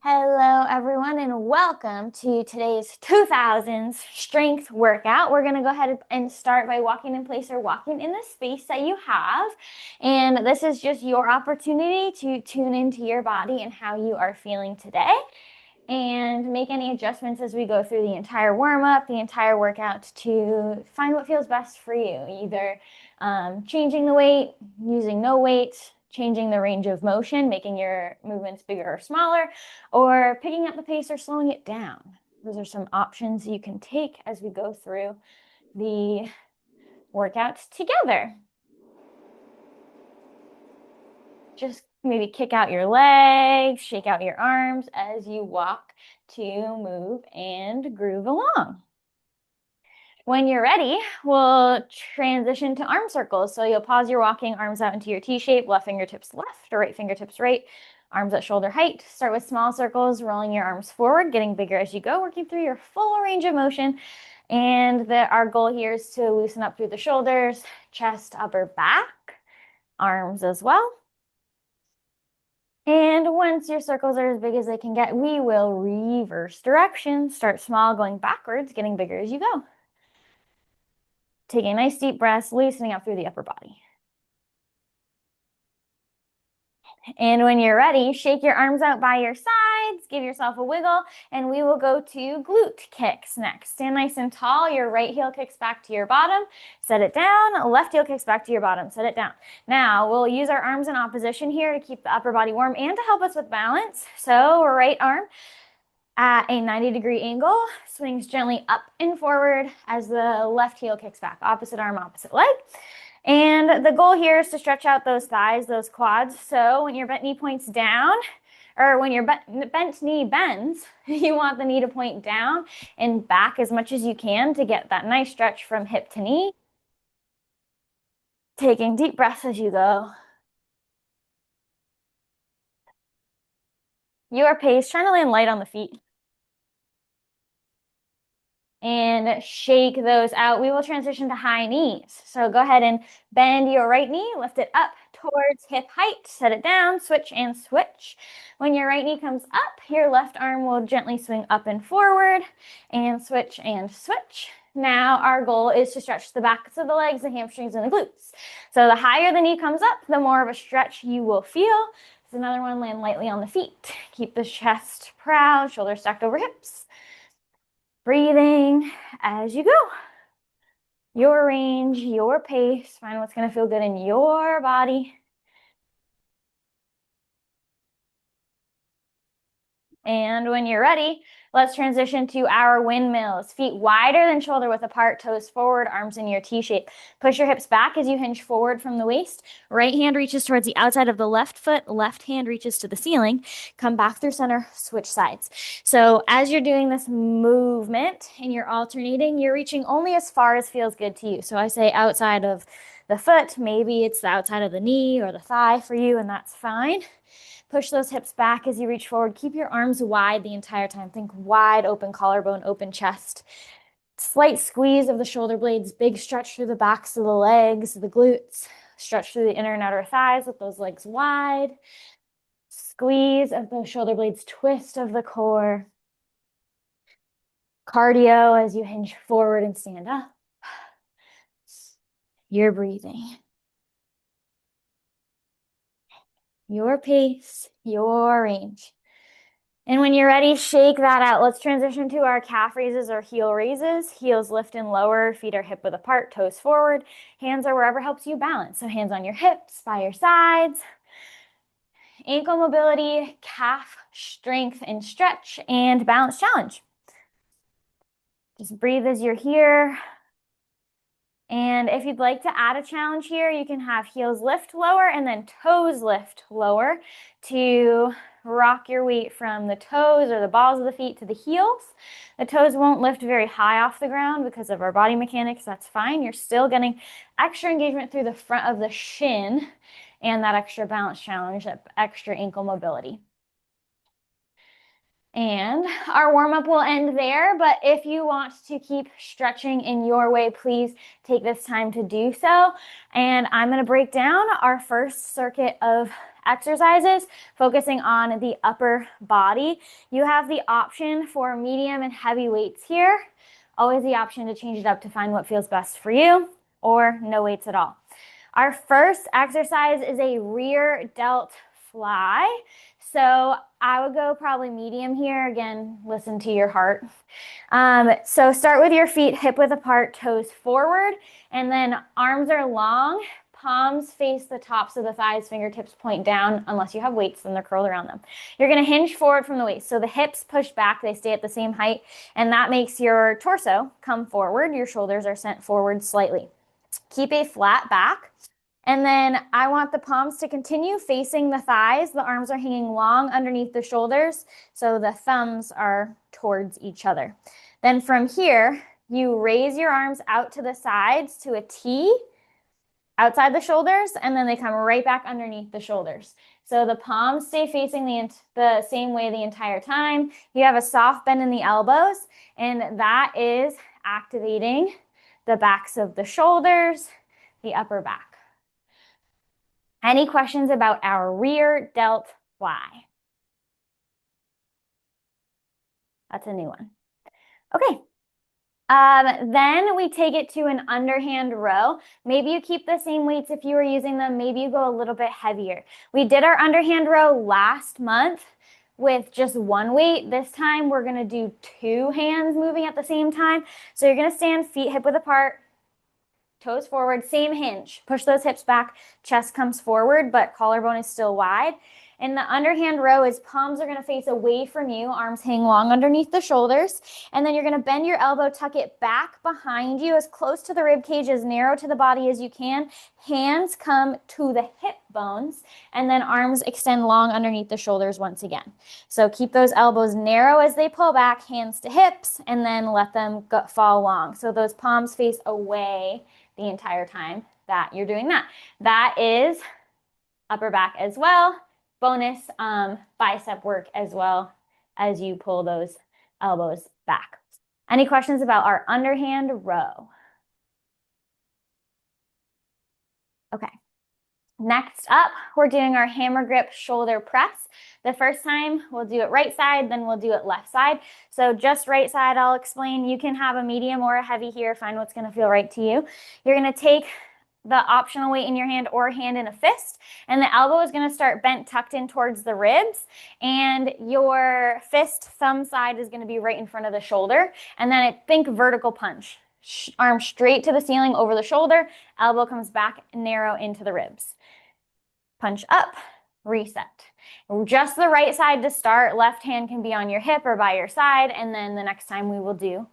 Hello, everyone, and welcome to today's 2000s strength workout. We're going to go ahead and start by walking in place or walking in the space that you have. And this is just your opportunity to tune into your body and how you are feeling today and make any adjustments as we go through the entire warm-up, the entire workout to find what feels best for you. Either changing the weight, using no weight, changing the range of motion, making your movements bigger or smaller, or picking up the pace or slowing it down. Those are some options you can take as we go through the workouts together. Just maybe kick out your legs, shake out your arms as you walk to move and groove along. When you're ready, we'll transition to arm circles. So you'll pause your walking, arms out into your T shape, left fingertips left or right fingertips right, arms at shoulder height. Start with small circles, rolling your arms forward, getting bigger as you go, working through your full range of motion. And our goal here is to loosen up through the shoulders, chest, upper back, arms as well. And once your circles are as big as they can get, we will reverse direction. Start small, going backwards, getting bigger as you go. Taking a nice deep breath, loosening up through the upper body. And when you're ready, shake your arms out by your sides, give yourself a wiggle, and we will go to glute kicks next. Stand nice and tall. Your right heel kicks back to your bottom, set it down. Left heel kicks back to your bottom, set it down. Now, we'll use our arms in opposition here to keep the upper body warm and to help us with balance. So, right arm at a 90-degree angle, swings gently up and forward as the left heel kicks back. Opposite arm, opposite leg. And the goal here is to stretch out those thighs, those quads. So when your bent knee points down, or when your bent knee bends, you want the knee to point down and back as much as you can to get that nice stretch from hip to knee. Taking deep breaths as you go. Your pace, trying to land light on the feet. And shake those out. We will transition to high knees. So go ahead and bend your right knee, lift it up towards hip height, set it down, switch and switch. When your right knee comes up, your left arm will gently swing up and forward and switch and switch. Now our goal is to stretch the backs of the legs, the hamstrings, and the glutes. So the higher the knee comes up, the more of a stretch you will feel. There's another one, land lightly on the feet. Keep the chest proud, shoulders stacked over hips. Breathing as you go. Your range, your pace, find what's going to feel good in your body. And when you're ready, let's transition to our windmills. Feet wider than shoulder width apart, toes forward, arms in your T shape. Push your hips back as you hinge forward from the waist. Right hand reaches towards the outside of the left foot. Left hand reaches to the ceiling. Come back through center, switch sides. So as you're doing this movement and you're alternating, you're reaching only as far as feels good to you. So I say outside of the foot, maybe it's the outside of the knee or the thigh for you, and that's fine. Push those hips back as you reach forward. Keep your arms wide the entire time. Think wide open collarbone, open chest. Slight squeeze of the shoulder blades, big stretch through the backs of the legs, the glutes. Stretch through the inner and outer thighs with those legs wide. Squeeze of those shoulder blades, twist of the core. Cardio as you hinge forward and stand up. You're breathing. Your pace, your range. And when you're ready, shake that out. Let's transition to our calf raises or heel raises. Heels lift and lower, feet are hip width apart, toes forward. Hands are wherever helps you balance. So hands on your hips, by your sides. Ankle mobility, calf strength and stretch, and balance challenge. Just breathe as you're here. And if you'd like to add a challenge here, you can have heels lift lower and then toes lift lower to rock your weight from the toes or the balls of the feet to the heels. The toes won't lift very high off the ground because of our body mechanics. That's fine. You're still getting extra engagement through the front of the shin and that extra balance challenge, that extra ankle mobility. And our warm-up will end there, but if you want to keep stretching in your way, please take this time to do so. And I'm going to break down our first circuit of exercises, focusing on the upper body. You have the option for medium and heavy weights here. Always the option to change it up to find what feels best for you, or no weights at all. Our first exercise is a rear delt fly. So I would go probably medium here. Again, listen to your heart. So start with your feet hip width apart, toes forward, and then arms are long, palms face the tops of the thighs, fingertips point down. Unless you have weights, then they're curled around them. You're going to hinge forward from the waist. So the hips push back, they stay at the same height, and that makes your torso come forward. Your shoulders are sent forward slightly. Keep a flat back. And then I want the palms to continue facing the thighs. The arms are hanging long underneath the shoulders, so the thumbs are towards each other. Then from here, you raise your arms out to the sides to a T outside the shoulders, and then they come right back underneath the shoulders. So the palms stay facing the same way the entire time. You have a soft bend in the elbows, and that is activating the backs of the shoulders, the upper back. Any questions about our rear delt fly? That's a new one. Okay. Then we take it to an underhand row. Maybe you keep the same weights if you were using them. Maybe you go a little bit heavier. We did our underhand row last month with just one weight. This time we're going to do two hands moving at the same time. So you're going to stand feet hip width apart, toes forward, same hinge. Push those hips back, chest comes forward, but collarbone is still wide. And the underhand row is palms are going to face away from you, arms hang long underneath the shoulders. And then you're going to bend your elbow, tuck it back behind you as close to the rib cage, as narrow to the body as you can. Hands come to the hip bones, and then arms extend long underneath the shoulders once again. So keep those elbows narrow as they pull back, hands to hips, and then let them fall long. So those palms face away the entire time that you're doing that. That is upper back as well. Bonus bicep work as well as you pull those elbows back. Any questions about our underhand row? Okay. Next up, we're doing our hammer grip shoulder press. The first time we'll do it right side, then we'll do it left side. So just right side, I'll explain. You can have a medium or a heavy here. Find what's going to feel right to you. You're going to take the optional weight in your hand or hand in a fist, and the elbow is going to start bent, tucked in towards the ribs, and your fist thumb side is going to be right in front of the shoulder. And then think vertical punch. Arm straight to the ceiling over the shoulder, elbow comes back narrow into the ribs. Punch up, reset. Just the right side to start. Left hand can be on your hip or by your side, and then the next time we will do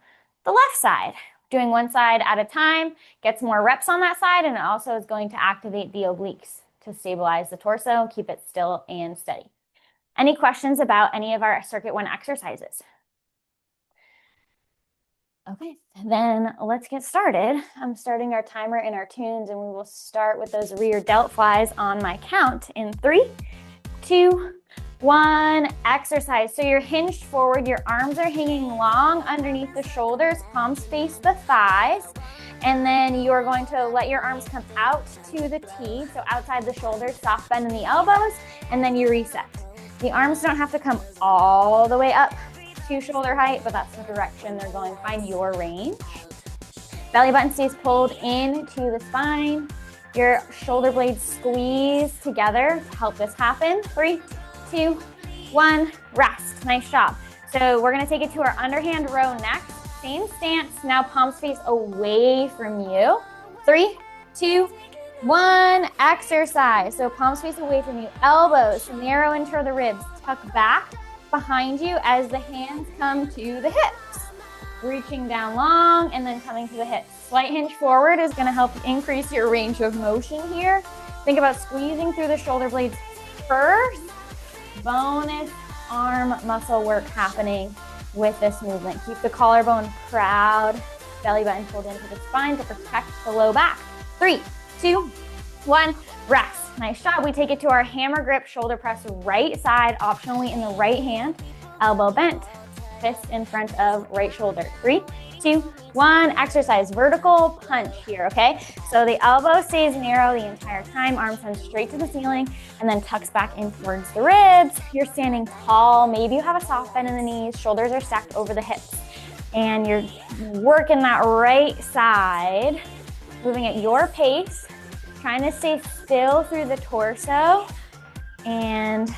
the left side. Doing one side at a time gets more reps on that side, and it also is going to activate the obliques to stabilize the torso, keep it still and steady. Any questions about any of our Circuit 1 exercises? Okay, then let's get started. I'm starting our timer in our tunes, and we will start with those rear delt flies on my count in 3, 2, 1, exercise. So you're hinged forward, your arms are hanging long underneath the shoulders, palms face the thighs, and then you're going to let your arms come out to the T, so outside the shoulders, soft bend in the elbows, and then you reset. The arms don't have to come all the way up to shoulder height, but that's the direction they're going. Find your range. Belly button stays pulled into the spine. Your shoulder blades squeeze together to help this happen. 3, 2, 1, rest. Nice job. So we're going to take it to our underhand row next. Same stance. Now palms face away from you. 3, 2, 1, exercise. So palms face away from you. Elbows narrow into the ribs. Tuck back behind you as the hands come to the hips. Reaching down long and then coming to the hips. Slight hinge forward is going to help increase your range of motion here. Think about squeezing through the shoulder blades first. Bonus arm muscle work happening with this movement. Keep the collarbone proud. Belly button pulled into the spine to protect the low back. 3, 2, 1, rest. Nice job. We take it to our hammer grip shoulder press right side, optionally in the right hand. elbow bent, fist in front of right shoulder. 3, 2, 1, exercise, vertical punch here, okay? So the elbow stays narrow the entire time, arms send straight to the ceiling, and then tucks back in towards the ribs. You're standing tall, maybe you have a soft bend in the knees, shoulders are stacked over the hips, and you're working that right side, moving at your pace, trying to stay still through the torso, and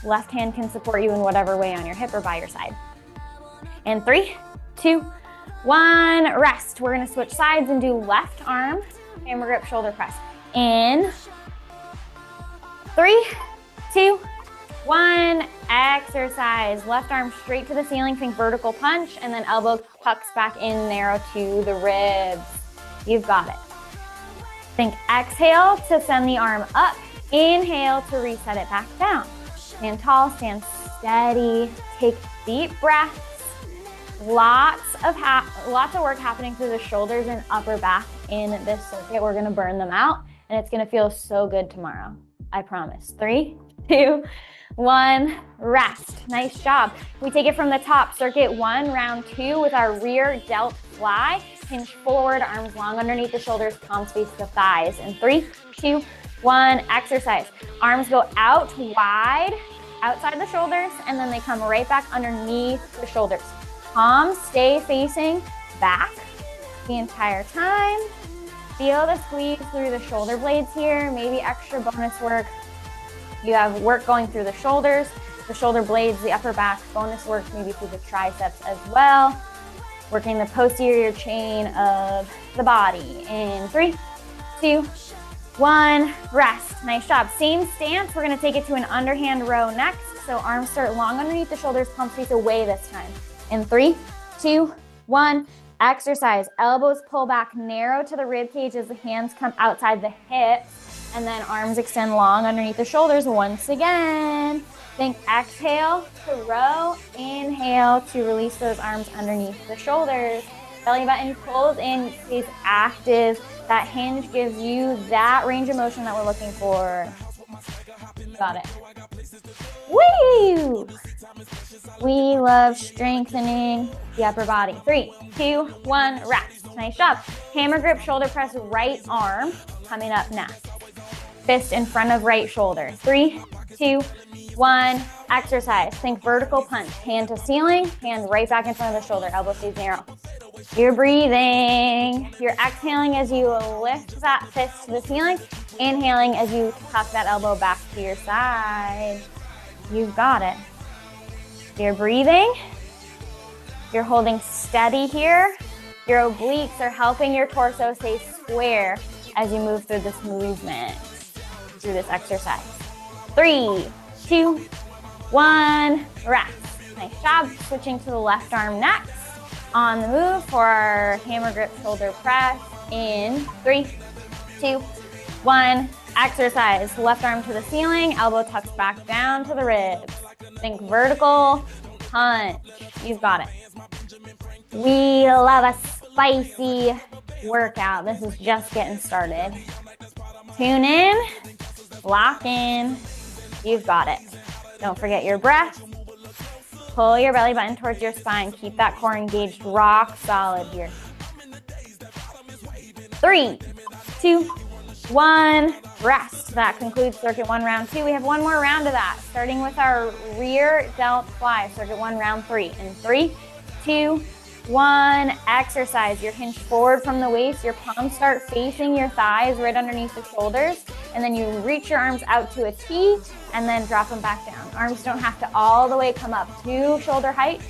left hand can support you in whatever way on your hip or by your side. And 3, 2, 1, rest. We're gonna switch sides and do left arm, hammer grip, shoulder press. In 3, 2, 1, exercise. Left arm straight to the ceiling, think vertical punch, and then elbow tucks back in narrow to the ribs. You've got it. Think exhale to send the arm up. Inhale to reset it back down. Stand tall, stand steady, take deep breaths. Lots of work happening through the shoulders and upper back in this circuit. We're gonna burn them out, and it's gonna feel so good tomorrow. I promise. 3, 2, 1, rest. Nice job. We take it from the top. Circuit 1, round 2 with our rear delt fly. Hinge forward, arms long underneath the shoulders, palms face the thighs. And 3, 2, 1, exercise. Arms go out wide, outside the shoulders, and then they come right back underneath the shoulders. Palms stay facing back the entire time. Feel the squeeze through the shoulder blades here, maybe extra bonus work. You have work going through the shoulders, the shoulder blades, the upper back, bonus work maybe through the triceps as well. Working the posterior chain of the body. In 3, 2, 1, rest. Nice job. Same stance, we're gonna take it to an underhand row next. So arms start long underneath the shoulders, palms face away this time. In 3, 2, 1, exercise. Elbows pull back narrow to the rib cage as the hands come outside the hips, and then arms extend long underneath the shoulders once again. Think exhale to row, inhale to release those arms underneath the shoulders. Belly button pulls in, stays active. That hinge gives you that range of motion that we're looking for. Got it. Woo! We love strengthening the upper body. 3, 2, 1, rest. Nice job. Hammer grip, shoulder press, right arm coming up next. Fist in front of right shoulder. 3, 2, 1, exercise. Think vertical punch. Hand to ceiling, hand right back in front of the shoulder. Elbow stays narrow. You're breathing. You're exhaling as you lift that fist to the ceiling. Inhaling as you tuck that elbow back to your side. You've got it. You're breathing. You're holding steady here. Your obliques are helping your torso stay square as you move through this movement, through this exercise. 3, 2, 1, rest. Nice job. Switching to the left arm next. On the move for our hammer grip shoulder press. In 3, 2, 1, exercise. Left arm to the ceiling, elbow tucks back down to the ribs. Think vertical punch. You've got it. We love a spicy workout. This is just getting started. Tune in, lock in. You've got it. Don't forget your breath. Pull your belly button towards your spine. Keep that core engaged, rock solid here. 3, 2, 1, rest. That concludes circuit 1, round 2. We have one more round of that, starting with our rear delt fly, circuit 1, round 3. In 3, 2, 1, exercise. You're hinged forward from the waist. Your palms start facing your thighs right underneath the shoulders. And then you reach your arms out to a T and then drop them back down. Arms don't have to all the way come up to shoulder height.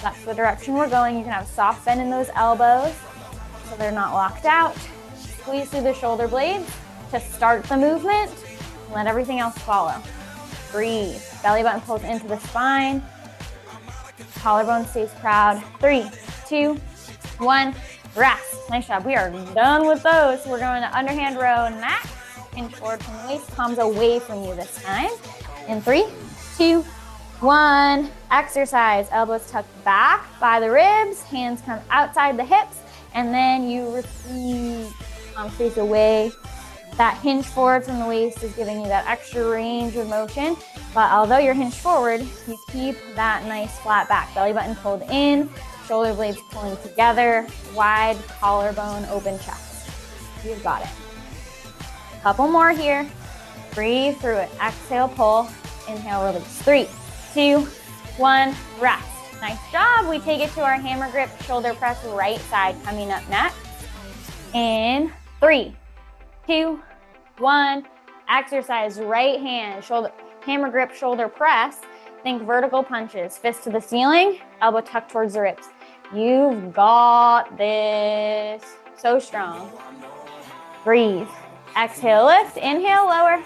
That's the direction we're going. You can have soft bend in those elbows so they're not locked out. Squeeze through the shoulder blades to start the movement. Let everything else follow. Breathe. Belly button pulls into the spine. Collarbone stays proud. 3, 2, 1, rest. Nice job. We are done with those. We're going to underhand row next. Hinge forward from the waist, palms away from you this time. In 3, 2, 1, exercise. Elbows tucked back by the ribs, hands come outside the hips, and then you repeat. Palms face away That hinge forward from the waist is giving you that extra range of motion. But although you're hinged forward, you keep that nice flat back. Belly button pulled in, shoulder blades pulling together, wide collarbone, open chest. You've got it. Couple more here. Breathe through it. Exhale, pull. Inhale, release. 3, 2, 1, rest. Nice job. We take it to our hammer grip, shoulder press, right side coming up next. In 3, 2, 1. Exercise right hand, shoulder, hammer grip, shoulder press. Think vertical punches, fist to the ceiling, elbow tucked towards the ribs. You've got this. So strong. Breathe. Exhale, lift. Inhale, lower.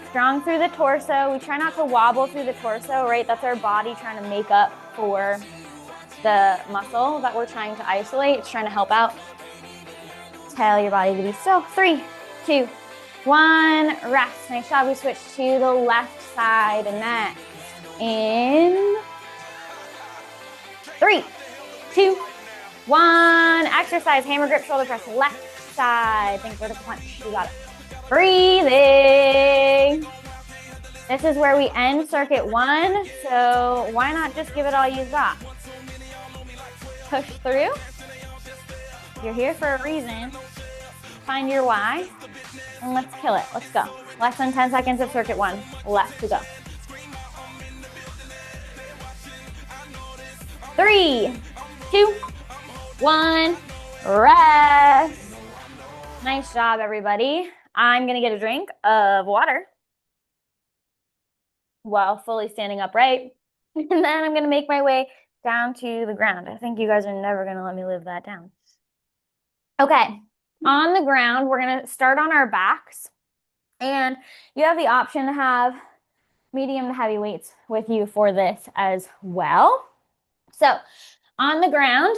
Strong through the torso. We try not to wobble through the torso, right? That's our body trying to make up for the muscle that we're trying to isolate. It's trying to help out. Tell your body to be still. 3, 2, 1. Rest. Nice job. We switch to the left side next. In 3, 2, 1. Exercise. Hammer grip, shoulder press. Left side. Think vertical punch. You got it. Breathing. This is where we end circuit 1. So why not just give it all you've got? Push through. You're here for a reason. Find your why. And let's kill it. Let's go. Less than 10 seconds of circuit 1. Left to go. 3, 2, 1. Rest. Nice job, everybody. I'm going to get a drink of water while fully standing upright. And then I'm going to make my way down to the ground. I think you guys are never going to let me live that down. Okay. On the ground, we're going to start on our backs. And you have the option to have medium to heavy weights with you for this as well. So on the ground,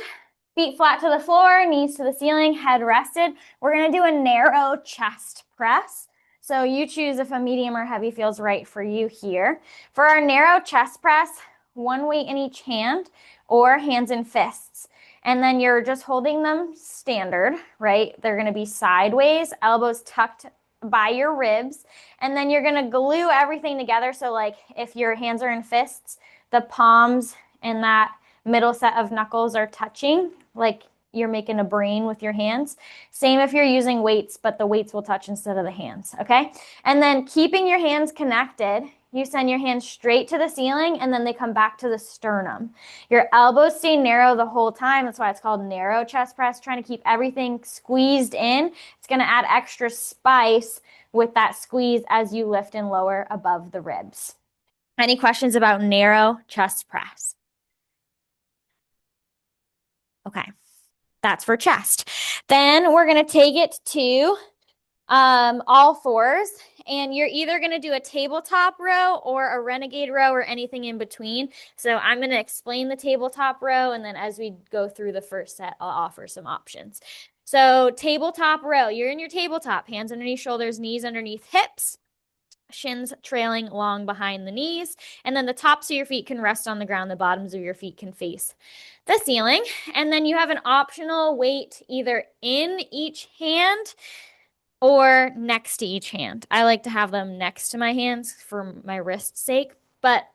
feet flat to the floor, knees to the ceiling, head rested. We're going to do a narrow chest press. So you choose if a medium or heavy feels right for you here. For our narrow chest press, one weight in each hand or hands and fists. And then you're just holding them standard, right? They're going to be sideways, elbows tucked by your ribs. And then you're going to glue everything together. So like if your hands are in fists, the palms and that middle set of knuckles are touching, like you're making a brain with your hands. Same if you're using weights, but the weights will touch instead of the hands, okay? And then keeping your hands connected, you send your hands straight to the ceiling and then they come back to the sternum. Your elbows stay narrow the whole time. That's why it's called narrow chest press, trying to keep everything squeezed in. It's going to add extra spice with that squeeze as you lift and lower above the ribs. Any questions about narrow chest press? Okay, that's for chest. Then we're going to take it to all fours, and you're either going to do a tabletop row or a renegade row or anything in between. So I'm going to explain the tabletop row, and then as we go through the first set, I'll offer some options. So tabletop row, you're in your tabletop, hands underneath shoulders, knees underneath hips, shins trailing long behind the knees, and then the tops of your feet can rest on the ground, the bottoms of your feet can face the ceiling. And then you have an optional weight either in each hand or next to each hand. I like to have them next to my hands for my wrist's sake. But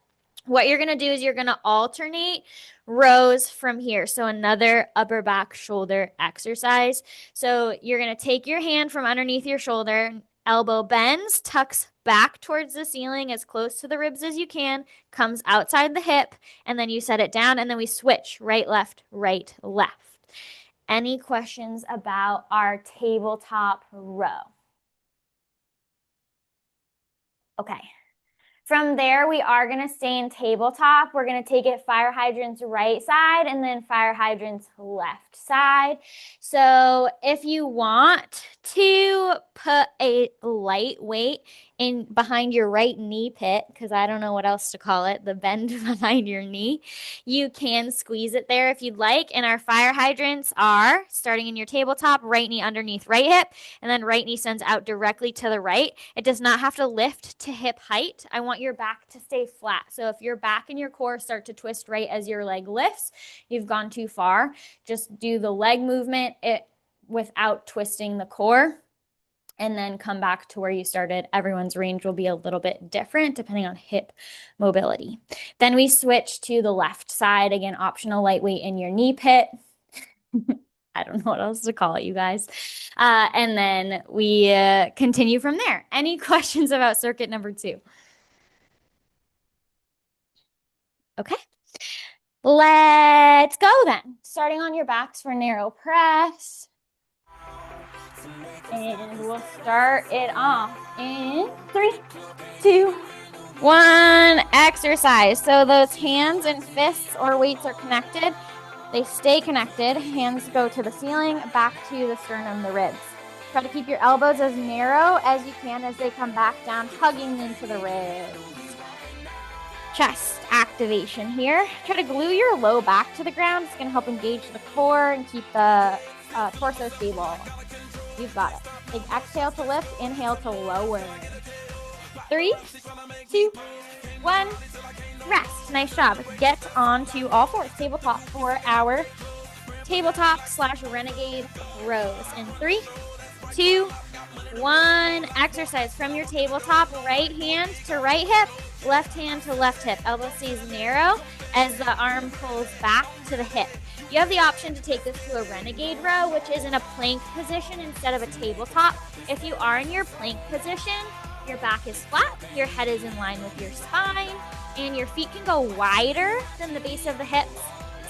what you're going to do is you're going to alternate rows from here. So another upper back shoulder exercise. So you're going to take your hand from underneath your shoulder, elbow bends, tucks back towards the ceiling as close to the ribs as you can, comes outside the hip, and then you set it down, and then we switch right, left, right, left. Any questions about our tabletop row? Okay. From there, we are going to stay in tabletop. We're going to take it fire hydrants right side and then fire hydrants left side. So if you want to put a light weight in behind your right knee pit, because I don't know what else to call it, the bend behind your knee, you can squeeze it there if you'd like. And our fire hydrants are starting in your tabletop, right knee underneath right hip, and then right knee sends out directly to the right. It does not have to lift to hip height. I want your back to stay flat. So if your back and your core start to twist right as your leg lifts, you've gone too far. Just do the leg movement without twisting the core. and then come back to where you started. Everyone's range will be a little bit different depending on hip mobility. Then we switch to the left side. Again, optional lightweight in your knee pit. I don't know what else to call it, you guys. And then we continue from there. Any questions about circuit number 2? Okay. Let's go then. Starting on your backs for narrow press. And we'll start it off in 3, 2, 1. Exercise. So those hands and fists or weights are connected. They stay connected. Hands go to the ceiling, back to the sternum, the ribs. Try to keep your elbows as narrow as you can as they come back down, hugging into the ribs. Chest activation here. Try to glue your low back to the ground. It's going to help engage the core and keep the torso stable. You've got it. Big exhale to lift, inhale to lower. 3, 2, 1. Rest. Nice job. Get onto all fours. Tabletop for our tabletop/renegade rows. In 3, 2, 1. Exercise from your tabletop. Right hand to right hip. Left hand to left hip. Elbow stays narrow as the arm pulls back to the hip. You have the option to take this to a renegade row, which is in a plank position instead of a tabletop. If you are in your plank position, your back is flat, your head is in line with your spine, and your feet can go wider than the base of the hips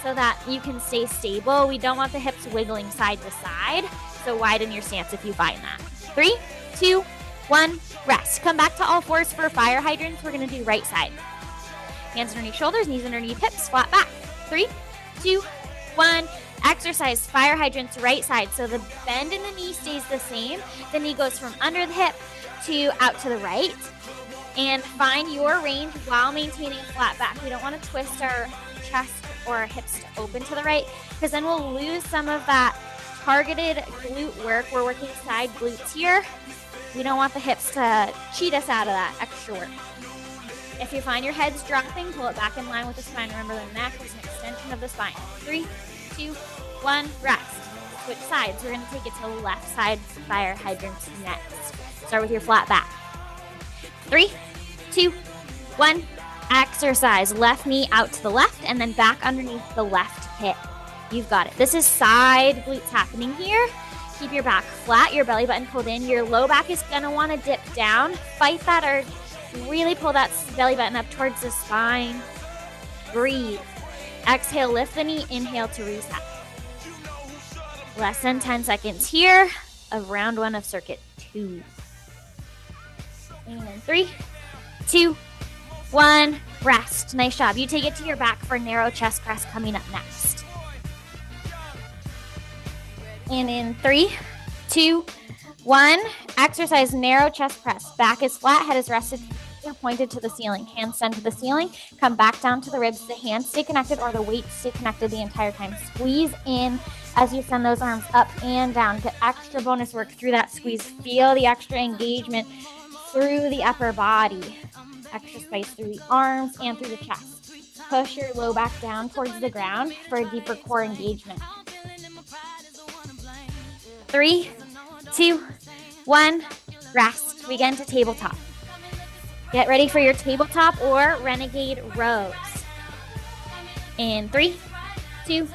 so that you can stay stable. We don't want the hips wiggling side to side, so widen your stance if you find that. 3, 2, 1, rest. Come back to all fours for fire hydrants. We're going to do right side. Hands underneath shoulders, knees underneath hips, flat back. 3, 2, 1. Exercise fire hydrants right side. So the bend in the knee stays the same. The knee goes from under the hip to out to the right. And find your range while maintaining flat back. We don't want to twist our chest or our hips to open to the right, because then we'll lose some of that targeted glute work. We're working side glutes here. We don't want the hips to cheat us out of that extra work. If you find your head's dropping, pull it back in line with the spine. Remember, the neck is an extension of the spine. 3, 2, 1, rest. Switch sides. We're going to take it to the left side fire hydrants next. Start with your flat back. 3, 2, 1, exercise. Left knee out to the left and then back underneath the left hip. You've got it. This is side glutes happening here. Keep your back flat, your belly button pulled in. Your low back is going to want to dip down. Fight that urge. Really pull that belly button up towards the spine. Breathe. Exhale, lift the knee. Inhale to reset. Less than 10 seconds here of round 1 of circuit 2. And in 3, 2, 1, rest. Nice job. You take it to your back for narrow chest press coming up next. And in 3, 2, 1, exercise narrow chest press. Back is flat, head is rested, or pointed to the ceiling. Hands send to the ceiling. Come back down to the ribs. The hands stay connected or the weights stay connected the entire time. Squeeze in as you send those arms up and down. Get extra bonus work through that squeeze. Feel the extra engagement through the upper body. Extra space through the arms and through the chest. Push your low back down towards the ground for a deeper core engagement. 3, 2, 1, rest. We get into tabletop. Get ready for your tabletop or renegade rows. In 3, 2,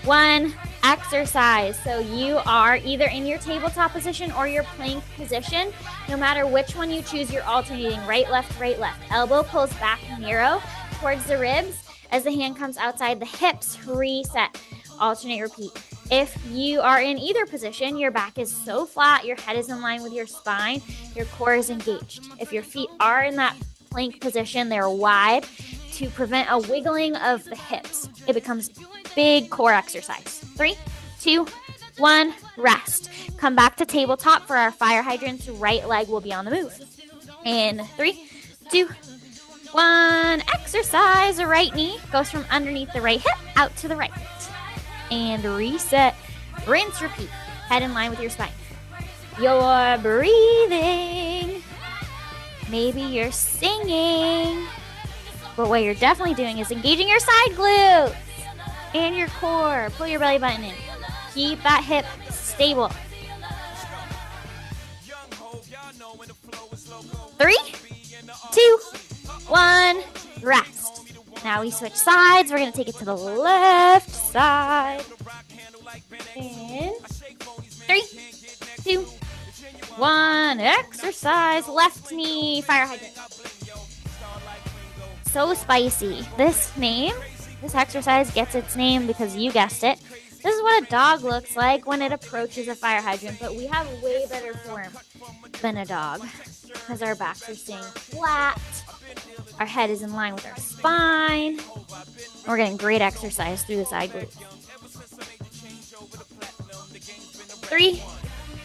1, exercise. So you are either in your tabletop position or your plank position. No matter which one you choose, you're alternating right, left, right, left. Elbow pulls back narrow towards the ribs as the hand comes outside the hips. Reset. Alternate, repeat. If you are in either position, your back is so flat, your head is in line with your spine, your core is engaged. If your feet are in that plank position, they're wide to prevent a wiggling of the hips. It becomes big core exercise. 3, 2, 1, rest. Come back to tabletop for our fire hydrants. Right leg will be on the move. In 3, 2, 1, exercise. The right knee goes from underneath the right hip out to the right. And reset. Rinse, repeat. Head in line with your spine. You're breathing. Maybe you're singing. But what you're definitely doing is engaging your side glutes and your core. Pull your belly button in. Keep that hip stable. 3, 2, 1, rest. Now we switch sides. We're going to take it to the left side. In 3, 2, 1, exercise. Left knee, fire hydrant. So spicy. This exercise gets its name because you guessed it. This is what a dog looks like when it approaches a fire hydrant, but we have way better form than a dog because our backs are staying flat. Our head is in line with our spine. We're getting great exercise through the side glutes. 3,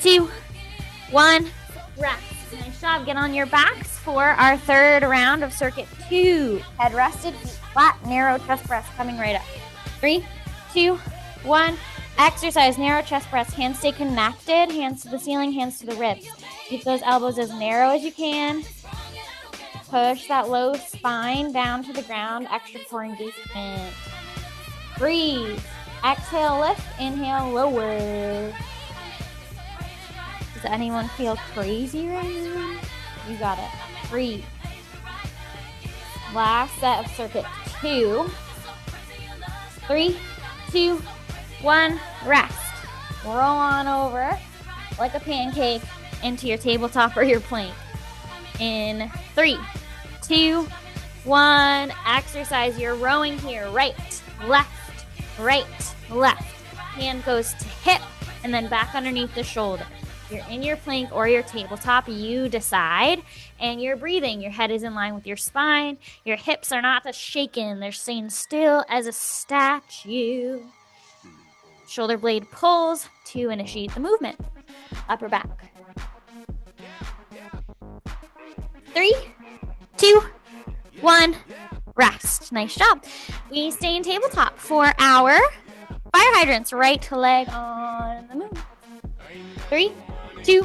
2, 1, rest. Nice job. Get on your backs for our third round of circuit 2. Head rested, feet flat, narrow chest press coming right up. 3, 2, 1. Exercise, narrow chest press. Hands stay connected. Hands to the ceiling, hands to the ribs. Keep those elbows as narrow as you can. Push that low spine down to the ground. Extra core engagement. Breathe. Exhale, lift. Inhale, lower. Does anyone feel crazy right now? You got it. Breathe. Last set of circuit 2. 3, 2, 1. Rest. Roll on over like a pancake into your tabletop or your plank. In 3, 2, 1. Exercise. You're rowing here. Right, left, right, left. Hand goes to hip and then back underneath the shoulder. You're in your plank or your tabletop, you decide, and you're breathing. Your head is in line with your spine. Your hips are not shaking. They're staying still as a statue. Shoulder blade pulls to initiate the movement. Upper back. 3, 2, 1, rest. Nice job. We stay in tabletop for our fire hydrants. Right leg on the move. 3, 2,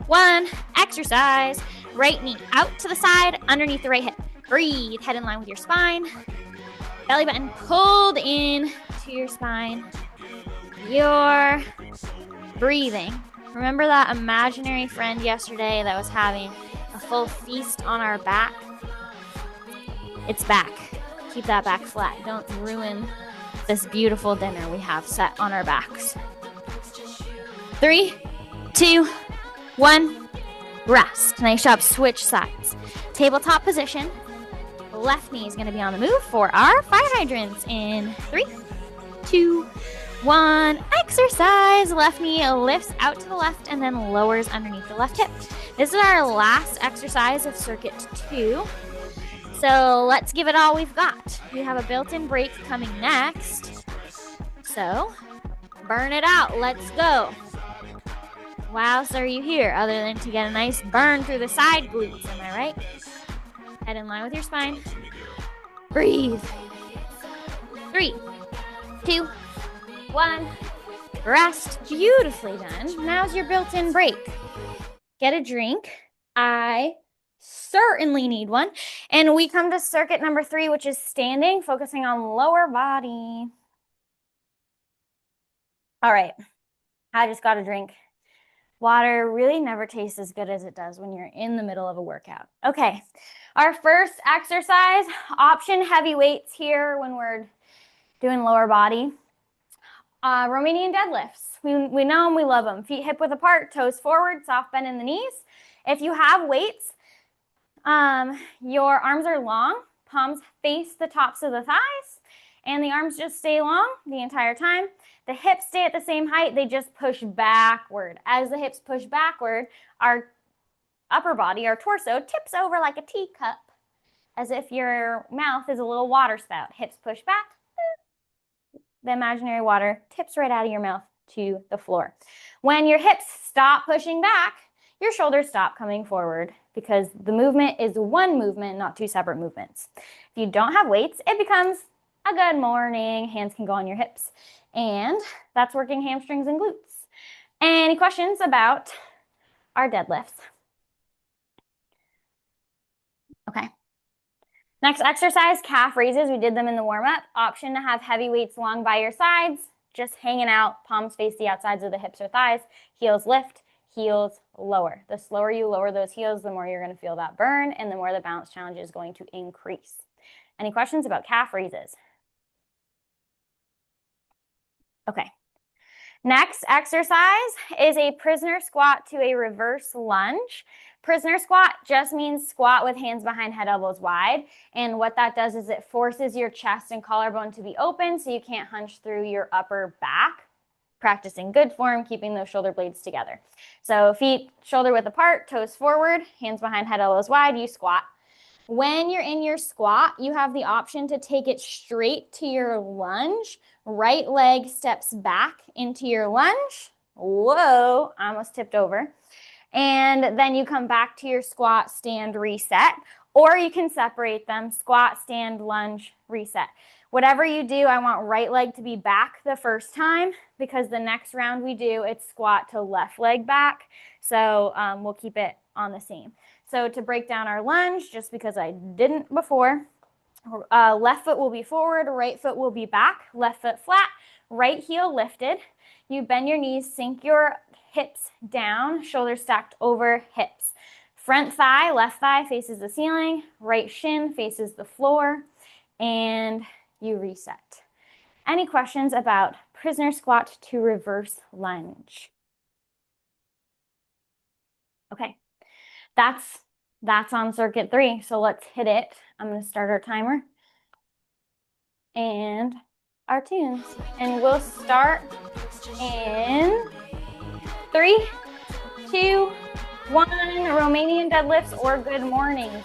1, exercise. Right knee out to the side, underneath the right hip. Breathe, head in line with your spine. Belly button pulled in to your spine. You're breathing. Remember that imaginary friend yesterday that was having a full feast on our back? It's back. Keep that back flat. Don't ruin this beautiful dinner we have set on our backs. 3, 2, 1, rest. Nice job. Switch sides. Tabletop position. Left knee is going to be on the move for our fire hydrants. In 3, 2, 1, exercise. Left knee lifts out to the left and then lowers underneath the left hip. This is our last exercise of circuit 2. So let's give it all we've got. We have a built-in break coming next. So burn it out. Let's go. Why else are you here other than to get a nice burn through the side glutes? Am I right? Head in line with your spine. Breathe. 3, 2, 1. Rest. Beautifully done. Now's your built-in break. Get a drink. I certainly need one. And we come to circuit number 3, which is standing, focusing on lower body. All right. I just got a drink. Water really never tastes as good as it does when you're in the middle of a workout. Okay, our first exercise, option heavy weights here when we're doing lower body. Romanian deadlifts. We know them, we love them. Feet hip width apart, toes forward, soft bend in the knees. If you have weights, your arms are long, palms face the tops of the thighs, and the arms just stay long the entire time. The hips stay at the same height, they just push backward. As the hips push backward, our upper body, our torso, tips over like a teacup, as if your mouth is a little water spout. Hips push back, the imaginary water tips right out of your mouth to the floor. When your hips stop pushing back, your shoulders stop coming forward because the movement is one movement, not two separate movements. If you don't have weights, it becomes a good morning. Hands can go on your hips. And that's working hamstrings and glutes. Any questions about our deadlifts? Okay. Next exercise, calf raises. We did them in the warm-up. Option to have heavy weights along by your sides, just hanging out, palms face the outsides of the hips or thighs. Heels lift, heels lower. The slower you lower those heels, the more you're going to feel that burn and the more the balance challenge is going to increase. Any questions about calf raises? Okay. Next exercise is a prisoner squat to a reverse lunge. Prisoner squat just means squat with hands behind head, elbows wide. And what that does is it forces your chest and collarbone to be open so you can't hunch through your upper back. Practicing good form, keeping those shoulder blades together. So feet shoulder width apart, toes forward, hands behind head, elbows wide, you squat. When you're in your squat, you have the option to take it straight to your lunge. Right leg steps back into your lunge. Whoa, I almost tipped over. And then you come back to your squat, stand, reset. Or you can separate them, squat, stand, lunge, reset. Whatever you do, I want right leg to be back the first time because the next round we do, it's squat to left leg back. So we'll keep it on the same. So to break down our lunge, just because I didn't before, left foot will be forward, right foot will be back, left foot flat, right heel lifted. You bend your knees, sink your hips down, shoulders stacked over hips. Front thigh, left thigh faces the ceiling, right shin faces the floor, and you reset. Any questions about prisoner squat to reverse lunge? Okay. That's on circuit 3. So let's hit it. I'm going to start our timer and our tunes. And we'll start in 3, 2, 1. Romanian deadlifts or good mornings.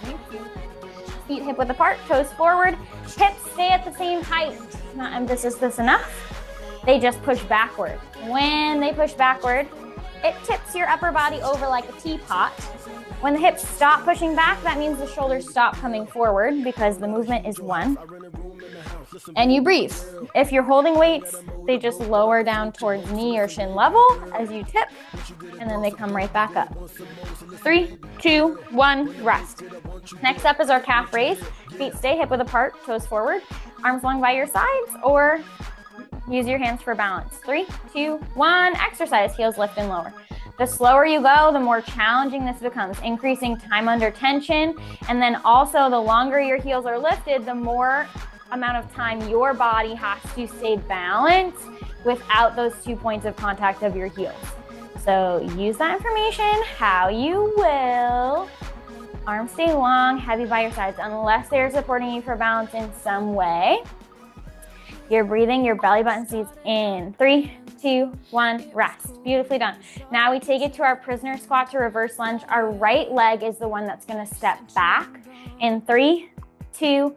Feet hip width apart, toes forward, hips stay at the same height. Not emphasis this enough. They just push backward. When they push backward, it tips your upper body over like a teapot. When the hips stop pushing back, that means the shoulders stop coming forward because the movement is 1. And you breathe. If you're holding weights, they just lower down towards knee or shin level as you tip, and then they come right back up. 3, 2, 1, rest. Next up is our calf raise. Feet stay hip width apart, toes forward, arms long by your sides, or use your hands for balance. 3, 2, 1, exercise, heels lift and lower. The slower you go, the more challenging this becomes, increasing time under tension. And then also the longer your heels are lifted, the more amount of time your body has to stay balanced without those 2 points of contact of your heels. So use that information how you will. Arms stay long, heavy by your sides, unless they're supporting you for balance in some way. You're breathing, your belly button stays in. 3, 2, 1, rest. Beautifully done. Now we take it to our prisoner squat to reverse lunge. Our right leg is the one that's going to step back. In 3, 2,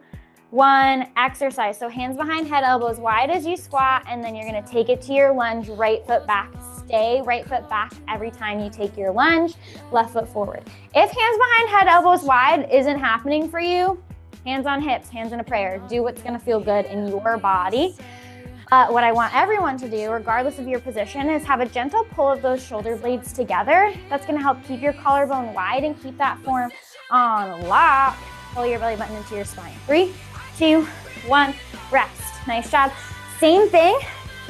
1, exercise. So hands behind head, elbows wide as you squat, and then you're going to take it to your lunge, right foot back. Stay right foot back every time you take your lunge, left foot forward. If hands behind head, elbows wide isn't happening for you, hands on hips, hands in a prayer. Do what's going to feel good in your body. What I want everyone to do, regardless of your position, is have a gentle pull of those shoulder blades together. That's going to help keep your collarbone wide and keep that form on lock. Pull your belly button into your spine. 3, 2, 1, rest. Nice job. Same thing.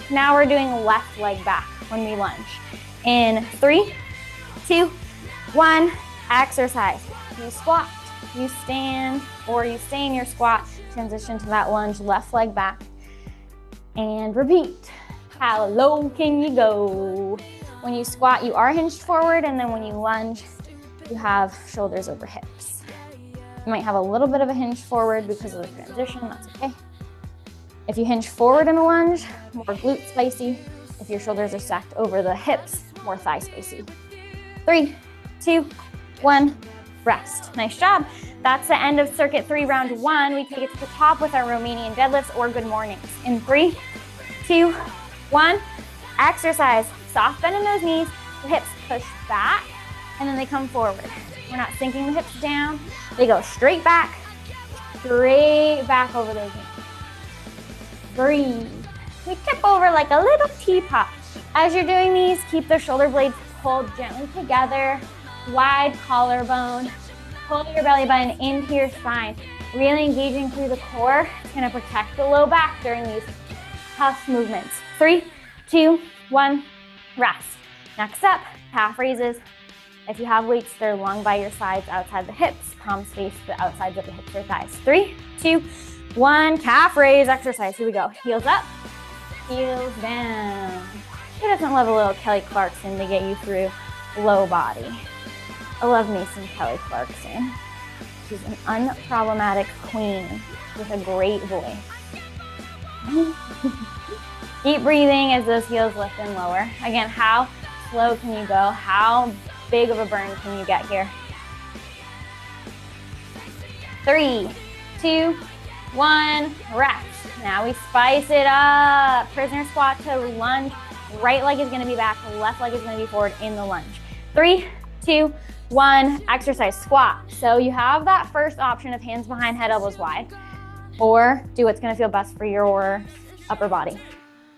Now we're doing left leg back when we lunge. In 3, 2, 1, exercise. You squat, you stand, or you stay in your squat. Transition to that lunge, left leg back. And repeat. How low can you go? When you squat, you are hinged forward, and then when you lunge, you have shoulders over hips. You might have a little bit of a hinge forward because of the transition, that's okay. If you hinge forward in a lunge, more glute spicy. If your shoulders are stacked over the hips, more thigh spicy. 3, 2, 1, rest. Nice job. That's the end of circuit 3, round 1. We take it to the top with our Romanian deadlifts or good mornings. In 3, 2, 1, exercise. Soft bend in those knees, the hips push back, and then they come forward. We're not sinking the hips down. They go straight back over those knees. Breathe. We tip over like a little teapot. As you're doing these, keep the shoulder blades pulled gently together, wide collarbone. Pull your belly button into your spine. Really engaging through the core. It's going to protect the low back during these tough movements. 3, 2, 1, rest. Next up, calf raises. If you have weights, they're long by your sides, outside the hips, palms face the outsides of the hips or thighs. 3, 2, 1, calf raise exercise. Here we go. Heels up, heels down. Who doesn't love a little Kelly Clarkson to get you through low body? I love me some Kelly Clarkson. She's an unproblematic queen with a great voice. Keep breathing as those heels lift and lower. Again, how slow can you go? How big of a burn can you get here? 3, 2, 1, rest. Now we spice it up. Prisoner squat to lunge. Right leg is going to be back, left leg is going to be forward in the lunge. 3, 2, 1, exercise, squat. So you have that first option of hands behind head, elbows wide, or do what's going to feel best for your upper body.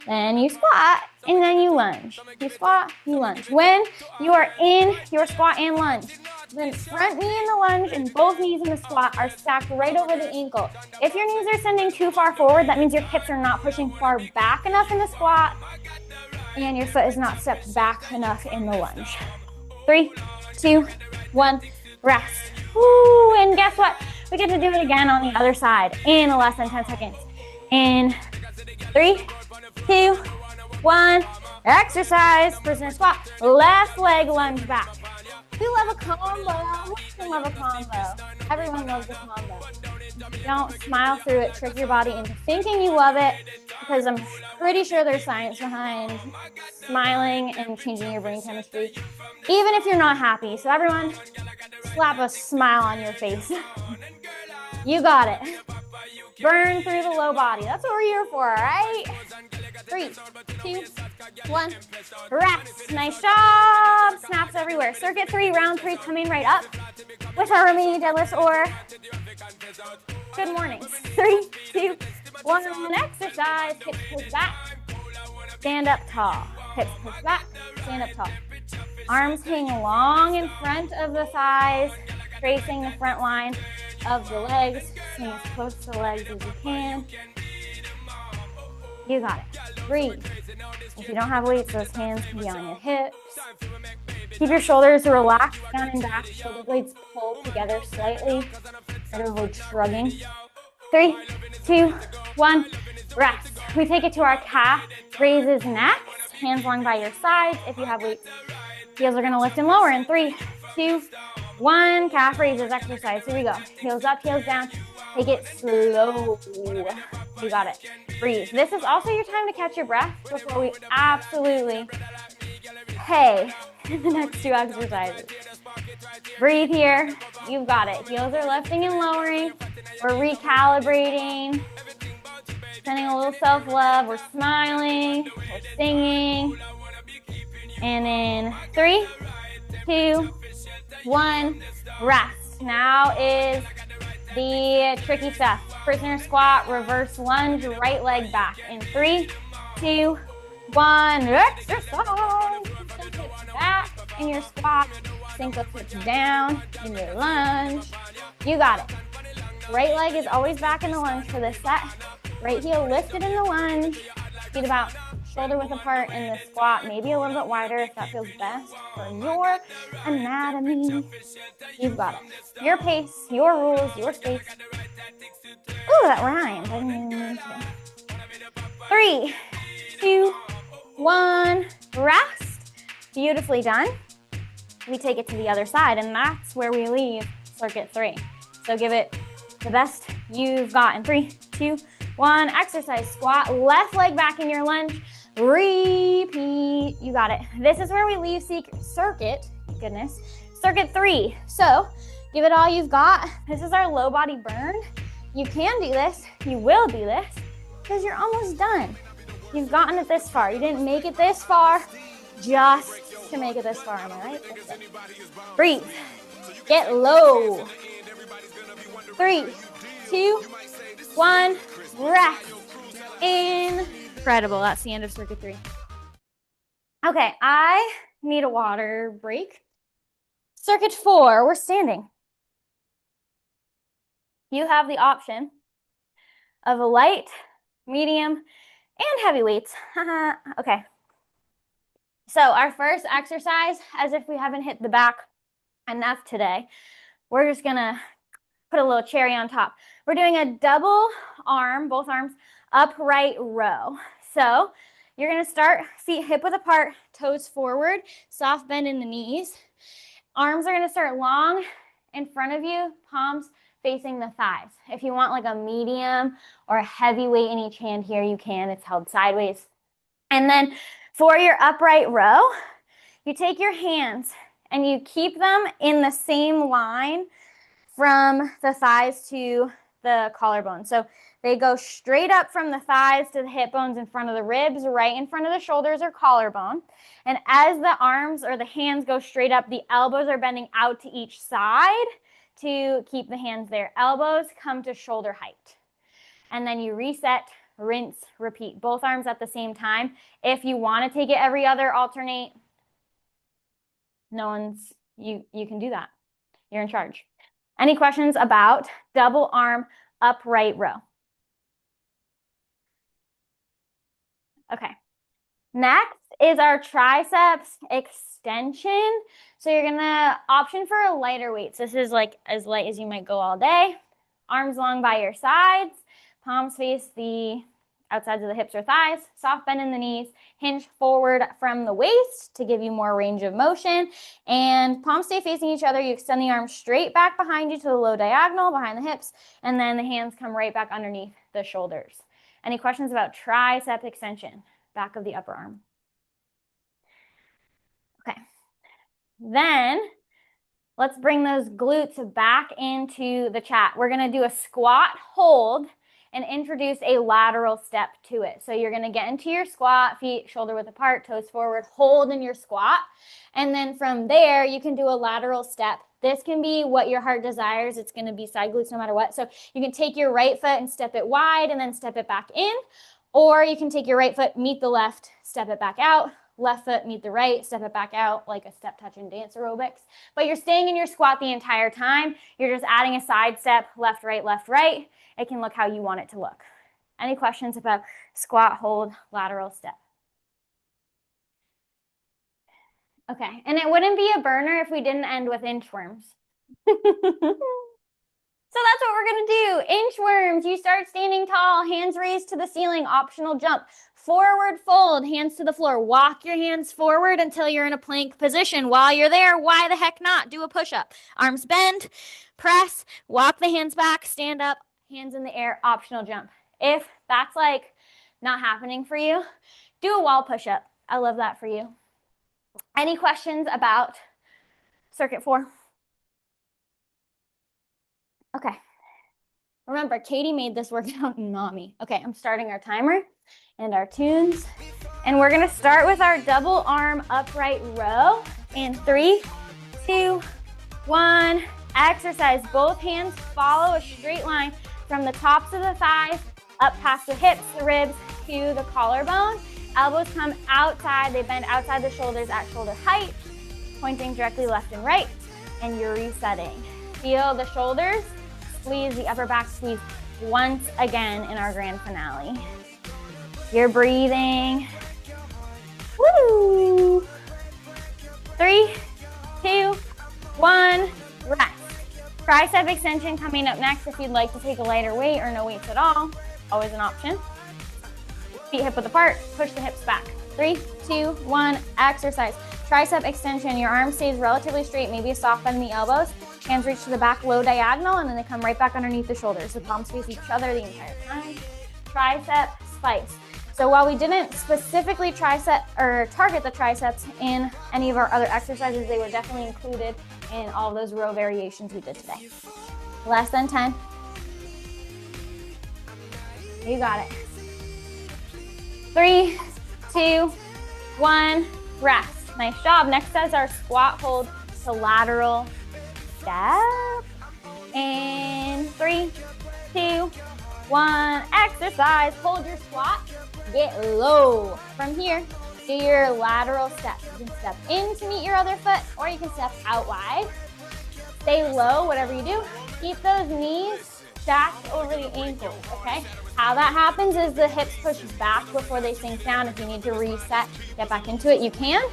Then you squat, and then you lunge. You squat, you lunge. When you are in your squat and lunge, the front knee in the lunge and both knees in the squat are stacked right over the ankle. If your knees are sending too far forward, that means your hips are not pushing far back enough in the squat, and your foot is not stepped back enough in the lunge. 3, 2, 1, rest. Woo, and guess what? We get to do it again on the other side in less than 10 seconds. In 3, 2, 1, exercise, prisoner squat, left leg lunge back. We love a combo. We love a combo. Everyone loves a combo. Don't smile through it, trick your body into thinking you love it, because I'm pretty sure there's science behind smiling and changing your brain chemistry, even if you're not happy. So everyone, slap a smile on your face. You got it. Burn through the low body. That's what we're here for, all right? 3, 2, 1, rest. Nice job. Snaps everywhere. Circuit 3, round 3, coming right up with our remaining deadlifts or good mornings. 3, 2, 1, exercise. Hips push back. Stand up tall. Hips push back. Stand up tall. Arms hang long in front of the thighs, tracing the front line of the legs. Stay as close to the legs as you can. You got it. Breathe. If you don't have weights, those hands can be on your hips. Keep your shoulders relaxed down and back. Shoulder blades pull together slightly. Better avoid shrugging. 3, 2, 1, rest. We take it to our calf raises next. Hands long by your sides. If you have weights, heels are going to lift and lower. In 3, 2, 1, calf raises exercise. Here we go. Heels up, heels down. Take it slow. You got it. Breathe. This is also your time to catch your breath before we absolutely pay the next 2 exercises. Breathe here. You've got it. Heels are lifting and lowering. We're recalibrating. Sending a little self-love. We're smiling. We're singing. And in 3, 2, 1, rest. Now is the tricky stuff. Prisoner squat, reverse lunge, right leg back. In 3, 2, 1, exercise. Sink it back in your squat. Sink the foot down in your lunge. You got it. Right leg is always back in the lunge for this set. Right heel lifted in the lunge. Feet about shoulder width apart in the squat. Maybe a little bit wider if that feels best for your anatomy. You've got it. Your pace, your rules, your space. Ooh, that rhymed. I didn't even mean to. 3, 2, 1, rest. Beautifully done. We take it to the other side, and that's where we leave circuit 3. So give it the best you've got. In 3, 2, 1, exercise. Squat, left leg back in your lunge. Repeat. You got it. This is where we leave circuit 3. So give it all you've got. This is our low body burn. You can do this. You will do this because you're almost done. You've gotten it this far. You didn't make it this far just to make it this far. Am I right? Breathe. Get low. 3, 2, 1, rest. Incredible. That's the end of circuit 3. Okay, I need a water break. Circuit 4, we're standing. You have the option of a light, medium, and heavy weights. Okay. So our first exercise, as if we haven't hit the back enough today, we're just gonna put a little cherry on top. We're doing a double arm, both arms, upright row. So you're gonna start feet hip width apart, toes forward, soft bend in the knees. Arms are gonna start long in front of you, palms facing the thighs. If you want like a medium or a heavy weight in each hand here, you can. It's held sideways. And then for your upright row, you take your hands and you keep them in the same line from the thighs to the collarbone. So they go straight up from the thighs to the hip bones in front of the ribs, right in front of the shoulders or collarbone. And as the arms or the hands go straight up, the elbows are bending out to each side to keep the hands there. Elbows come to shoulder height. And then you reset, rinse, repeat. Both arms at the same time. If you want to take it every other, alternate, you can do that. You're in charge. Any questions about double arm upright row? Okay. Next is our triceps extension. So you're gonna option for a lighter weight. So this is like as light as you might go all day. Arms long by your sides, palms face the outsides of the hips or thighs, soft bend in the knees, hinge forward from the waist to give you more range of motion, and palms stay facing each other. You extend the arms straight back behind you to the low diagonal behind the hips, and then the hands come right back underneath the shoulders. Any questions about tricep extension, back of the upper arm? Okay. Then let's bring those glutes back into the chat. We're going to do a squat hold and introduce a lateral step to it. So you're going to get into your squat, feet shoulder width apart, toes forward, hold in your squat. And then from there, you can do a lateral step. This can be what your heart desires. It's going to be side glutes no matter what. So you can take your right foot and step it wide and then step it back in. Or you can take your right foot, meet the left, step it back out. Left foot, meet the right, step it back out like a step, touch, and dance aerobics. But you're staying in your squat the entire time. You're just adding a side step, left, right, left, right. It can look how you want it to look. Any questions about squat, hold, lateral step? Okay, and it wouldn't be a burner if we didn't end with inchworms. So that's what we're gonna do. Inchworms, you start standing tall, hands raised to the ceiling, optional jump. Forward fold, hands to the floor. Walk your hands forward until you're in a plank position. While you're there, why the heck not? Do a push-up. Arms bend, press, walk the hands back, stand up, hands in the air, optional jump. If that's like not happening for you, do a wall push-up. I love that for you. Any questions about circuit 4? Okay. Remember, Katie made this workout, not me. Okay, I'm starting our timer and our tunes. And we're gonna start with our double arm upright row. In 3, 2, 1, exercise. Both hands follow a straight line from the tops of the thighs, up past the hips, the ribs, to the collarbone. Elbows come outside, they bend outside the shoulders at shoulder height, pointing directly left and right, and you're resetting. Feel the shoulders, squeeze the upper back, squeeze once again in our grand finale. You're breathing. Woo! 3, 2, 1, rest. Tricep extension coming up next if you'd like to take a lighter weight or no weights at all. Always an option. Feet hip width apart, push the hips back. 3, 2, 1, exercise. Tricep extension, your arm stays relatively straight, maybe a soft bend in the elbows. Hands reach to the back, low diagonal, and then they come right back underneath the shoulders. The palms face each other the entire time. Tricep spice. So while we didn't specifically target the triceps in any of our other exercises, they were definitely included in all of those row variations we did today. Less than 10. You got it. 3, 2, 1, rest. Nice job. Next is our squat hold to lateral step. And 3, 2, 1, exercise. Hold your squat. Get low. From here, do your lateral step. You can step in to meet your other foot, or you can step out wide. Stay low, whatever you do. Keep those knees stacked over the ankles, okay? How that happens is the hips push back before they sink down. If you need to reset, get back into it, you can.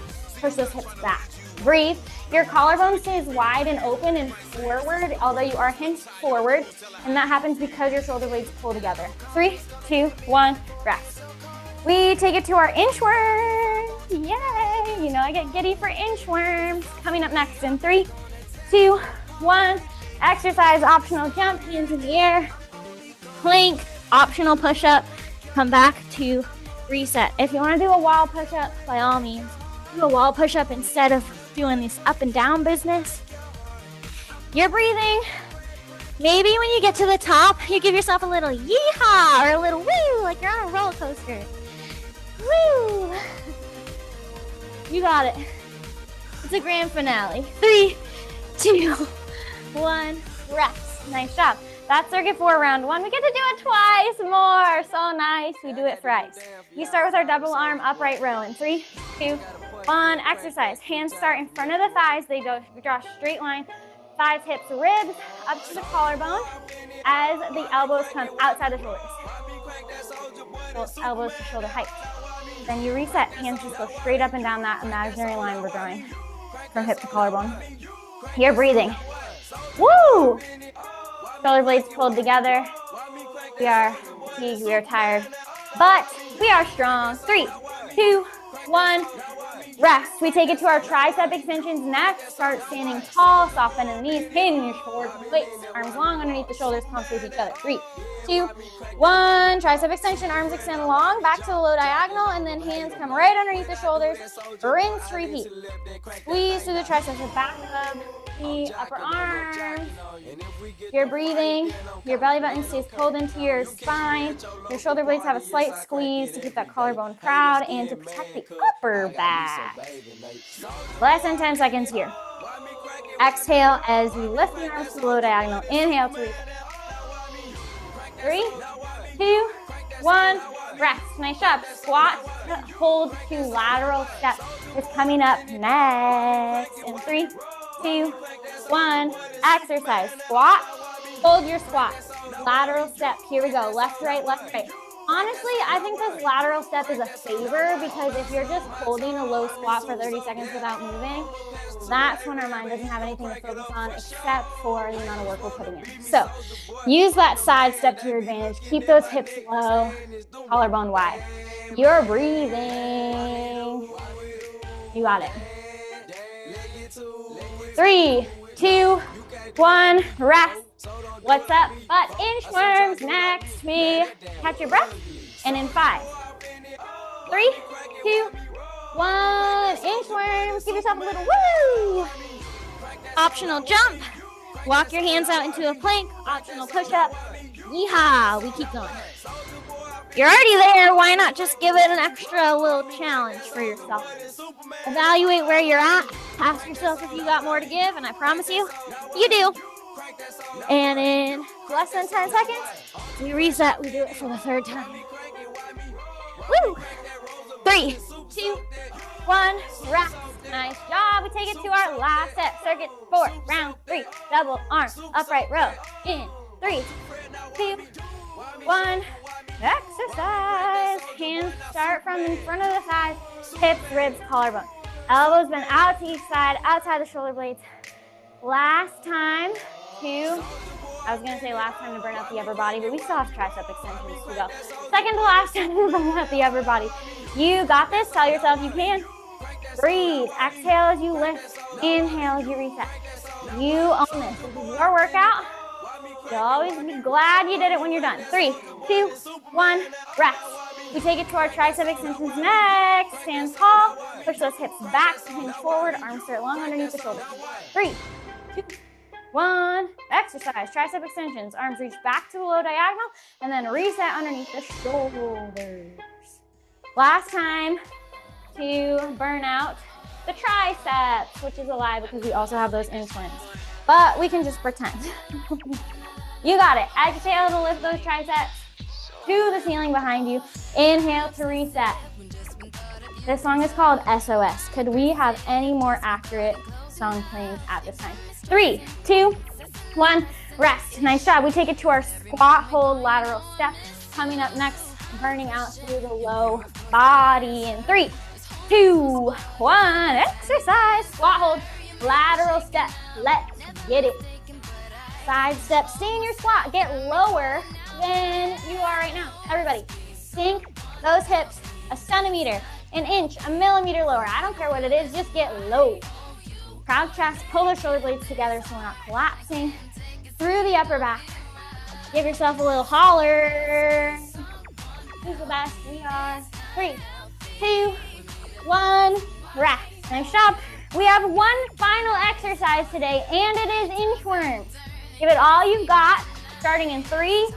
Push those hips back. Breathe. Your collarbone stays wide and open and forward, although you are hinged forward, and that happens because your shoulder blades pull together. 3, 2, 1, rest. We take it to our inchworm. Yay! You know I get giddy for inchworms. Coming up next in 3, 2, 1. Exercise, optional jump, hands in the air. Plank, optional push-up. Come back to reset. If you want to do a wall push-up, by all means, do a wall push-up instead of doing this up and down business. You're breathing. Maybe when you get to the top, you give yourself a little yeehaw or a little woo, like you're on a roller coaster. Woo! You got it. It's a grand finale. 3, 2, 1, rest. Nice job. That's circuit 4, round 1. We get to do it twice more. So nice. We do it thrice. You start with our double arm upright row in 3, 2, 1. Exercise. Hands start in front of the thighs. They draw a straight line. Thighs, hips, ribs, up to the collarbone as the elbows come outside the shoulders. So elbows to shoulder height. Then you reset. Hands just go straight up and down that imaginary line we're drawing from hip to collarbone. You're breathing. Woo! Shoulder blades pulled together. We are fatigued, we are tired, but we are strong. 3, 2, 1, rest. We take it to our tricep extensions next. Start standing tall, soft bend in the knees, hinge forward from the waist. Arms long underneath the shoulders, palms face each other. 3, 2, 1. Tricep extension, arms extend long, back to the low diagonal, and then hands come right underneath the shoulders. Rinse, repeat. Squeeze through the triceps with back up. The upper arms. You're breathing. Your belly button stays pulled into your spine. Your shoulder blades have a slight squeeze to keep that collarbone proud and to protect the upper back. Less than 10 seconds here. Exhale as you lift the arms to the low diagonal. Inhale to reset. 3, 2, 1. Rest. Nice job. Squat, hold to lateral step is coming up next. In 3, 2, 1. Exercise. Squat. Hold your squat. Lateral step. Here we go. Left, right, left, right. Honestly, I think this lateral step is a favor because if you're just holding a low squat for 30 seconds without moving, that's when our mind doesn't have anything to focus on except for the amount of work we're putting in. So use that side step to your advantage. Keep those hips low, collarbone wide. You're breathing. You got it. 3, 2, 1, rest. What's up? Butt inchworms next. We catch your breath. And in 5, 3, 2, 1. Inchworms. Give yourself a little woo. Optional jump. Walk your hands out into a plank. Optional push-up. Yeehaw. We keep going. You're already there. Why not just give it an extra little challenge for yourself? Evaluate where you're at. Ask yourself if you got more to give, and I promise you, you do. And in less than 10 seconds, we reset. We do it for the 3rd time. Woo! 3, 2, 1, rest. Nice job. We take it to our last set. Circuit 4, round 3. Double arm, upright row. In 3, 2, 1. Exercise. Hands start from in front of the thighs, hips, ribs, collarbone. Elbows bend out to each side, outside the shoulder blades. Last time to, I was going to say last time to burn out the upper body, but we still have tricep extensions to go. Second to last time to burn out the upper body. You got this. Tell yourself you can. Breathe. Exhale as you lift. Inhale as you reset. You own this. This is your workout. You'll always be glad you did it when you're done. 3, 2, 1, rest. We take it to our tricep extensions next. Stand tall. Push those hips back, hinge forward. Arms start long underneath the shoulders. 3, 2, 1. Exercise. Tricep extensions. Arms reach back to the low diagonal and then reset underneath the shoulders. Last time to burn out the triceps, which is a lie because we also have those inchworms. But we can just pretend. You got it. Exhale to lift those triceps to the ceiling behind you. Inhale to reset. This song is called SOS. Could we have any more accurate song playing at this time? 3, 2, 1. rest. Nice job. We take it to our squat, hold, lateral step. Coming up next, burning out through the low body in 3, 2, 1. Exercise. Squat, hold, lateral step. Let's get it. Side step. Stay in your squat. Get lower than you are right now. Everybody, sink those hips a centimeter, an inch, a millimeter lower. I don't care what it is. Just get low. Proud chest. Pull the shoulder blades together so we're not collapsing through the upper back. Give yourself a little holler. Who's the best? We are. 3, 2, 1. Rest. Nice job. We have one final exercise today, and it is inchworms. Give it all you've got. Starting in 3,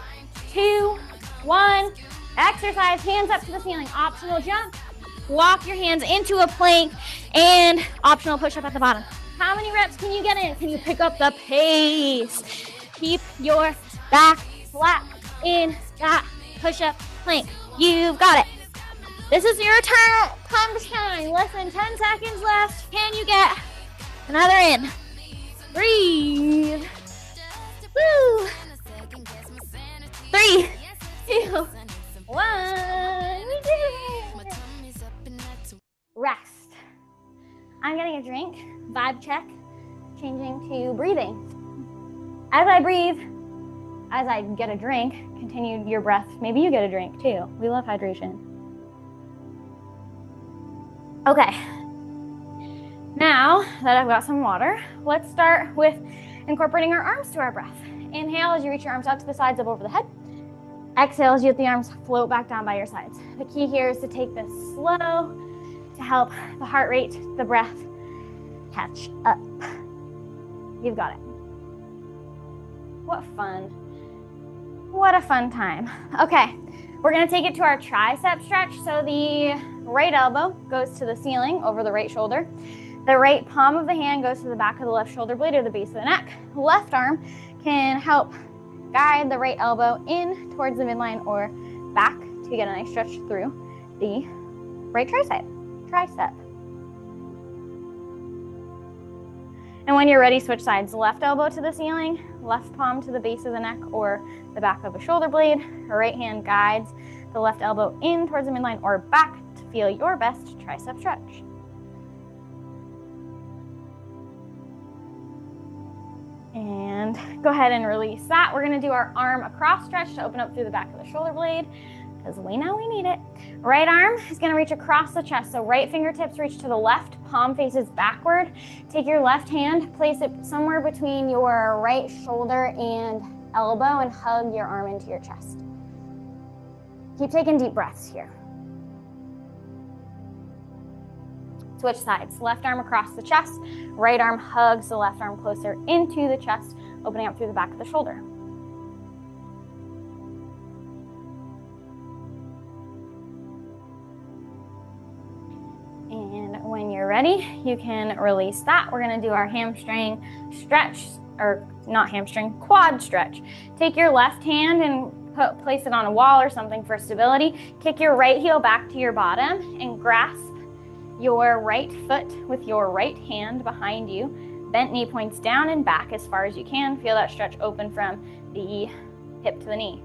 2, 1. Exercise. Hands up to the ceiling. Optional jump. Walk your hands into a plank, and optional push-up at the bottom. How many reps can you get in? Can you pick up the pace? Keep your back flat in that push-up plank. You've got it. This is your turn. Time to shine. Less than 10 seconds left. Can you get another in? Breathe. Woo. 3, 2, 1. We did it. Rest. I'm getting a drink. Vibe check. Changing to breathing. As I breathe, as I get a drink, continue your breath. Maybe you get a drink too. We love hydration. Okay. Now that I've got some water, let's start with incorporating our arms to our breath. Inhale as you reach your arms out to the sides, up over the head. Exhale as you let the arms float back down by your sides. The key here is to take this slow to help the heart rate, the breath catch up. You've got it. What fun. What a fun time. Okay, we're gonna take it to our tricep stretch. So the right elbow goes to the ceiling over the right shoulder. The right palm of the hand goes to the back of the left shoulder blade or the base of the neck. Left arm can help guide the right elbow in towards the midline or back to get a nice stretch through the right tricep. And when you're ready, switch sides. Left elbow to the ceiling, left palm to the base of the neck or the back of a shoulder blade. Right hand guides the left elbow in towards the midline or back to feel your best tricep stretch. And go ahead and release that. We're gonna do our arm across stretch to open up through the back of the shoulder blade because we know we need it. Right arm is gonna reach across the chest. So right fingertips reach to the left, palm faces backward. Take your left hand, place it somewhere between your right shoulder and elbow and hug your arm into your chest. Keep taking deep breaths here. Switch sides. Left arm across the chest. Right arm hugs the left arm closer into the chest, opening up through the back of the shoulder. And when you're ready, you can release that. We're gonna do our hamstring stretch, or not hamstring, quad stretch. Take your left hand and place it on a wall or something for stability. Kick your right heel back to your bottom and grasp your right foot with your right hand behind you. Bent knee points down and back as far as you can. Feel that stretch open from the hip to the knee.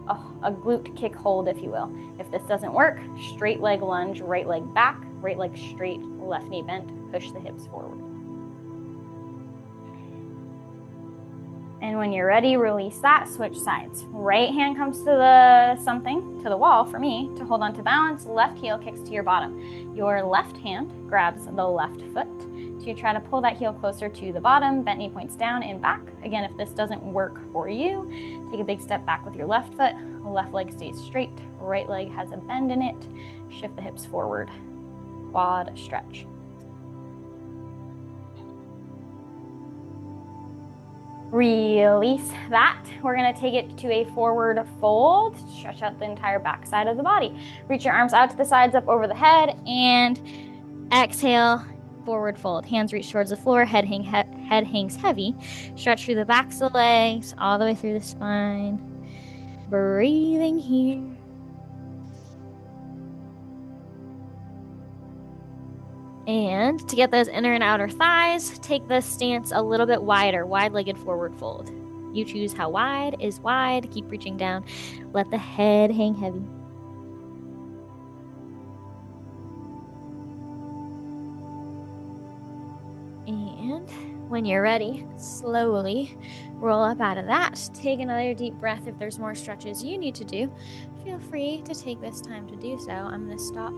Oh, a glute kick hold, if you will. If this doesn't work, straight leg lunge, right leg back, right leg straight, left knee bent, push the hips forward. And when you're ready, release that, switch sides. Right hand comes to the wall for me to hold on to balance. Left heel kicks to your bottom. Your left hand grabs the left foot to try to pull that heel closer to the bottom. Bent knee points down and back. Again, if this doesn't work for you, take a big step back with your left foot. Left leg stays straight. Right leg has a bend in it. Shift the hips forward. Quad stretch. Release that. We're gonna take it to a forward fold. Stretch out the entire back side of the body. Reach your arms out to the sides, up over the head, and exhale, forward fold. Hands reach towards the floor, head hangs heavy. Stretch through the backs of the legs, all the way through the spine. Breathing here. And to get those inner and outer thighs, take the stance a little bit wider, wide-legged forward fold. You choose how wide is wide. Keep reaching down. Let the head hang heavy. And when you're ready, slowly roll up out of that. Take another deep breath. If there's more stretches you need to do, feel free to take this time to do so. I'm going to stop